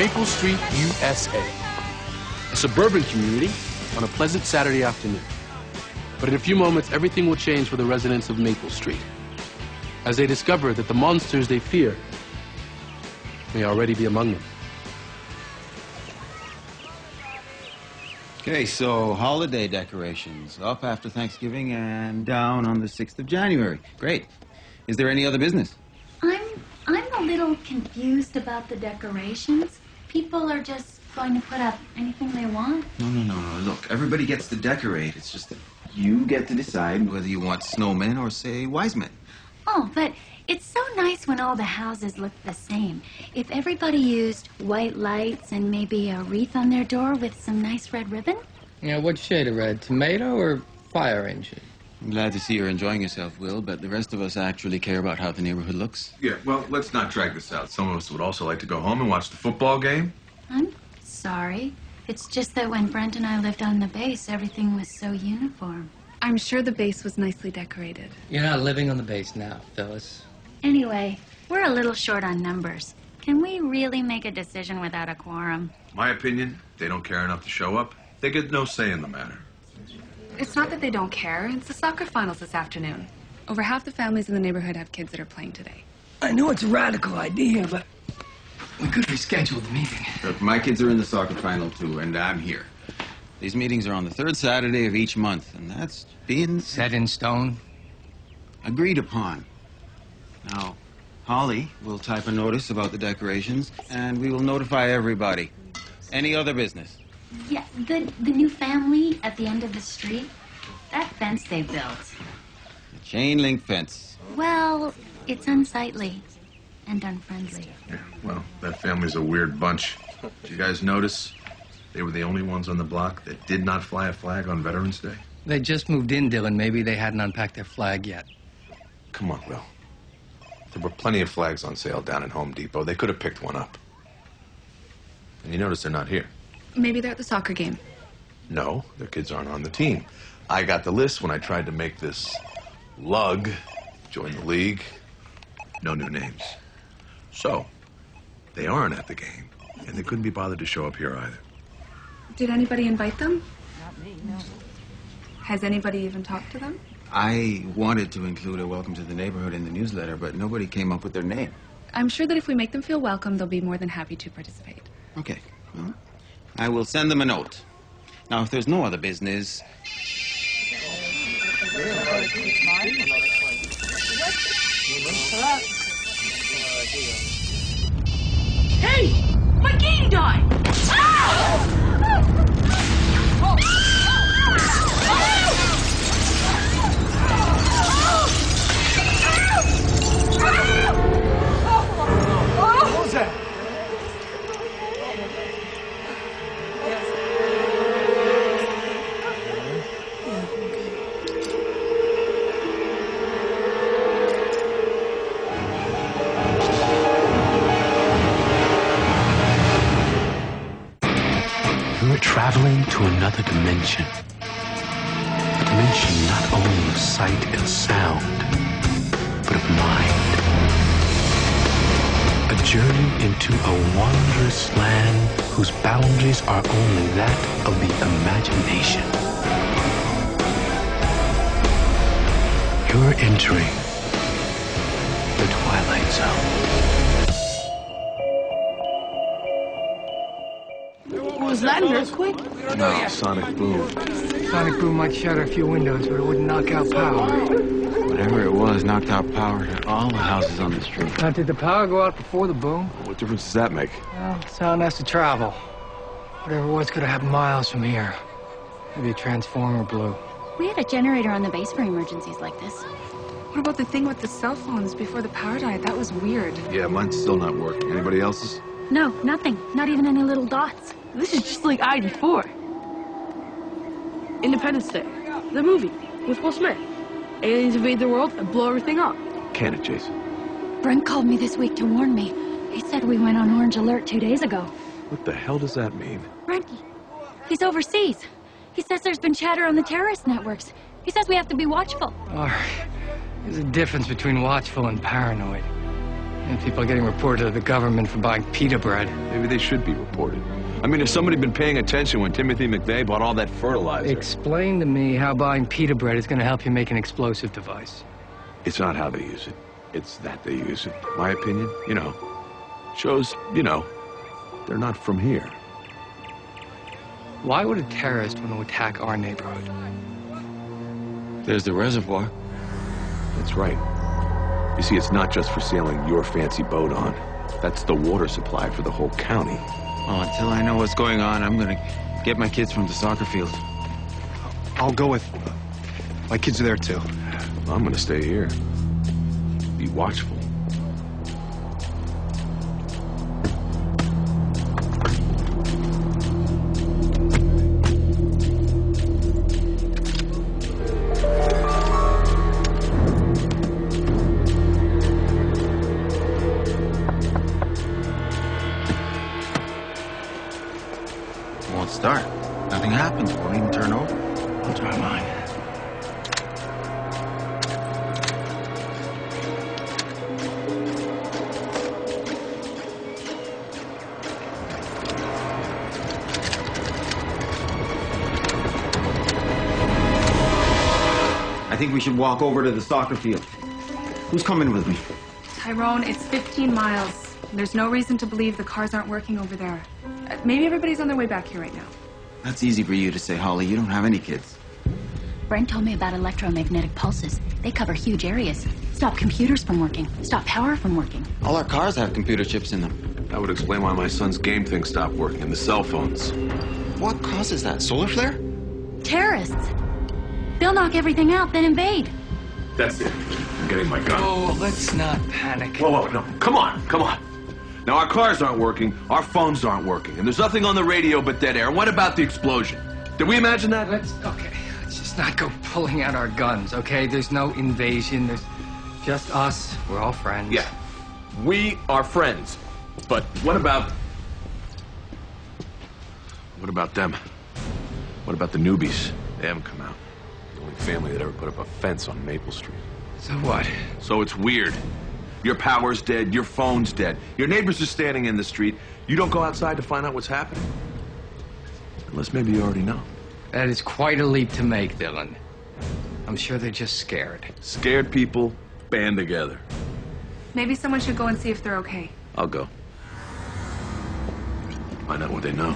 Maple Street, USA. A suburban community on a pleasant Saturday afternoon. But in a few moments, everything will change for the residents of Maple Street as they discover that the monsters they fear may already be among them. Okay, so holiday decorations up after Thanksgiving and down on the 6th of January. Great. Is there any other business? I'm a little confused about the decorations. People are just going to put up anything they want. No. Look, everybody gets to decorate. It's just that you get to decide whether you want snowmen or, say, wise men. Oh, but it's so nice when all the houses look the same. If everybody used white lights and maybe a wreath on their door with some nice red ribbon. Yeah, what shade of red? Tomato or fire engine? I'm glad to see you're enjoying yourself, Will, but the rest of us actually care about how the neighborhood looks. Yeah, well, let's not drag this out. Some of us would also like to go home and watch the football game. I'm sorry. It's just that when Brent and I lived on the base, everything was so uniform. I'm sure the base was nicely decorated. You're not living on the base now, Phyllis. Anyway, we're a little short on numbers. Can we really make a decision without a quorum? My opinion, they don't care enough to show up. They get no say in the matter. It's not that they don't care. It's the soccer finals this afternoon. Over half the families in the neighborhood have kids that are playing today. I know it's a radical idea, but we could reschedule the meeting. Look, my kids are in the soccer final, too, and I'm here. These meetings are on the third Saturday of each month, and that's being Set in stone? agreed upon. Now, Holly will type a notice about the decorations, and we will notify everybody. Any other business? Yeah, the new family at the end of the street, that fence they built. The chain link fence. Well, it's unsightly and unfriendly. Yeah, well, that family's a weird bunch. Did you guys notice they were the only ones on the block that did not fly a flag on Veterans Day? They just moved in, Dylan. Maybe they hadn't unpacked their flag yet. Come on, Will. There were plenty of flags on sale down at Home Depot. They could have picked one up. And you notice they're not here. Maybe they're at the soccer game. No, their kids aren't on the team. I got the list when I tried to make this lug join the league. No new names. So, they aren't at the game, and they couldn't be bothered to show up here either. Did anybody invite them? Not me, no. Has anybody even talked to them? I wanted to include a welcome to the neighborhood in the newsletter, but nobody came up with their name. I'm sure that if we make them feel welcome, they'll be more than happy to participate. Okay, well, I will send them a note. Now, if there's no other business... Hey! My game died! What was that? You're traveling to another dimension. A dimension not only of sight and sound, but of mind. A journey into a wondrous land whose boundaries are only that of the imagination. You're entering the Twilight Zone. Was that an earthquake? No, sonic boom. Sonic boom might shatter a few windows, but it wouldn't knock out power. Whatever it was knocked out power to all the houses on the street. Now, did the power go out before the boom? What difference does that make? Well, sound has to travel. Whatever it was could have happened miles from here. Maybe a transformer blew. We had a generator on the base for emergencies like this. What about the thing with the cell phones before the power died? That was weird. Yeah, mine's still not working. Anybody else's? No, nothing. Not even any little dots. This is just like ID4. Independence Day, the movie with Will Smith. Aliens invade the world and blow everything up. Can it, Jason? Brent called me this week to warn me. He said we went on orange alert 2 days ago. What the hell does that mean? Brent, he's overseas. He says there's been chatter on the terrorist networks. He says we have to be watchful. All right. There's a difference between watchful and paranoid. And people are getting reported to the government for buying pita bread. Maybe they should be reported. I mean, has somebody been paying attention when Timothy McVeigh bought all that fertilizer? Explain to me how buying pita bread is going to help you make an explosive device. It's not how they use it. It's that they use it. My opinion, shows, they're not from here. Why would a terrorist want to attack our neighborhood? There's the reservoir. That's right. You see, it's not just for sailing your fancy boat on. That's the water supply for the whole county. Oh, until I know what's going on, I'm gonna get my kids from the soccer field. I'll go with... My kids are there, too. I'm gonna stay here. Be watchful. Won't start. Nothing happens. Won't even turn over. I'll try mine. I think we should walk over to the soccer field. Who's coming with me? Tyrone, it's 15 miles. There's no reason to believe the cars aren't working over there. Maybe everybody's on their way back here right now. That's easy for you to say, Holly. You don't have any kids. Brent told me about electromagnetic pulses. They cover huge areas. Stop computers from working. Stop power from working. All our cars have computer chips in them. That would explain why my son's game thing stopped working and the cell phones. What causes that? Solar flare? Terrorists. They'll knock everything out, then invade. That's it. I'm getting my gun. Oh, let's not panic. Whoa, no. Come on. Now, our cars aren't working, our phones aren't working, and there's nothing on the radio but dead air. What about the explosion? Did we imagine that? Let's just not go pulling out our guns, okay? There's no invasion. There's just us. We're all friends. Yeah, we are friends. But what about them? What about the newbies? They haven't come out. The only family that ever put up a fence on Maple Street. So what? So it's weird. Your power's dead, your phone's dead. Your neighbors are standing in the street. You don't go outside to find out what's happening. Unless maybe you already know. That is quite a leap to make, Dylan. I'm sure they're just scared. Scared people band together. Maybe someone should go and see if they're okay. I'll go. Find out what they know.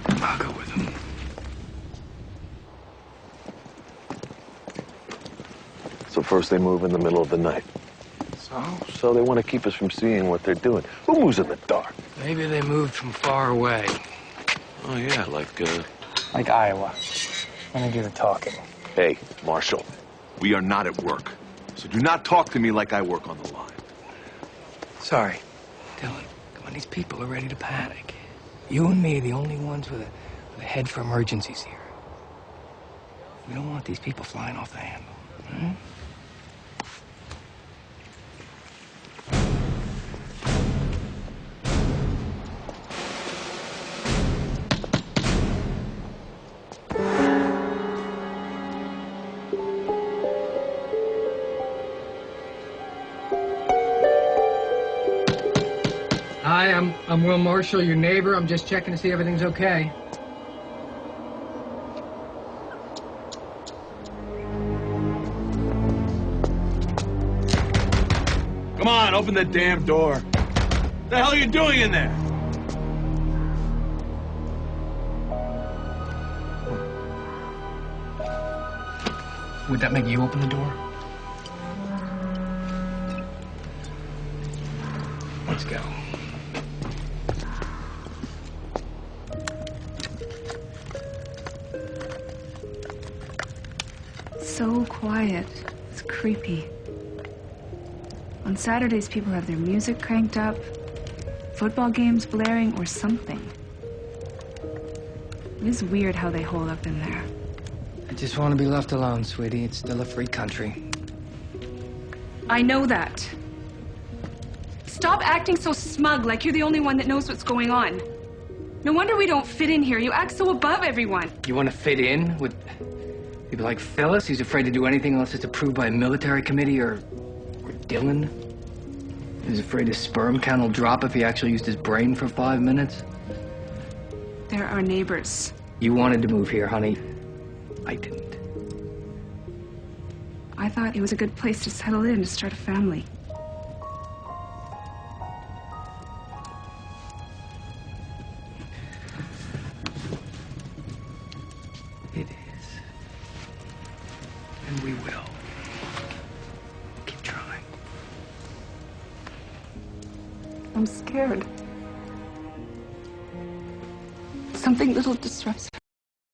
I'll go with them. So first they move in the middle of the night. So they want to keep us from seeing what they're doing. Who moves in the dark? Maybe they moved from far away. Oh, yeah, Like Iowa. Let me do the talking. Hey, Marshall, we are not at work. So do not talk to me like I work on the line. Sorry. Dylan, come on, these people are ready to panic. You and me are the only ones with a head for emergencies here. We don't want these people flying off the handle. Hmm? Hi, I'm Will Marshall, your neighbor. I'm just checking to see everything's okay. Come on, open the damn door. What the hell are you doing in there? Would that make you open the door? Let's go. So quiet. It's creepy. On Saturdays, people have their music cranked up, football games blaring, or something. It is weird how they hole up in there. I just want to be left alone, sweetie. It's still a free country. I know that. Stop acting so smug, like you're the only one that knows what's going on. No wonder we don't fit in here. You act so above everyone. You want to fit in with people like Phyllis, who's afraid to do anything unless it's approved by a military committee, or Dylan is afraid his sperm count will drop if he actually used his brain for 5 minutes? They're our neighbors. You wanted to move here, honey. I didn't. I thought it was a good place to settle in, to start a family. It is. And we will. Keep trying. I'm scared. Something little disrupts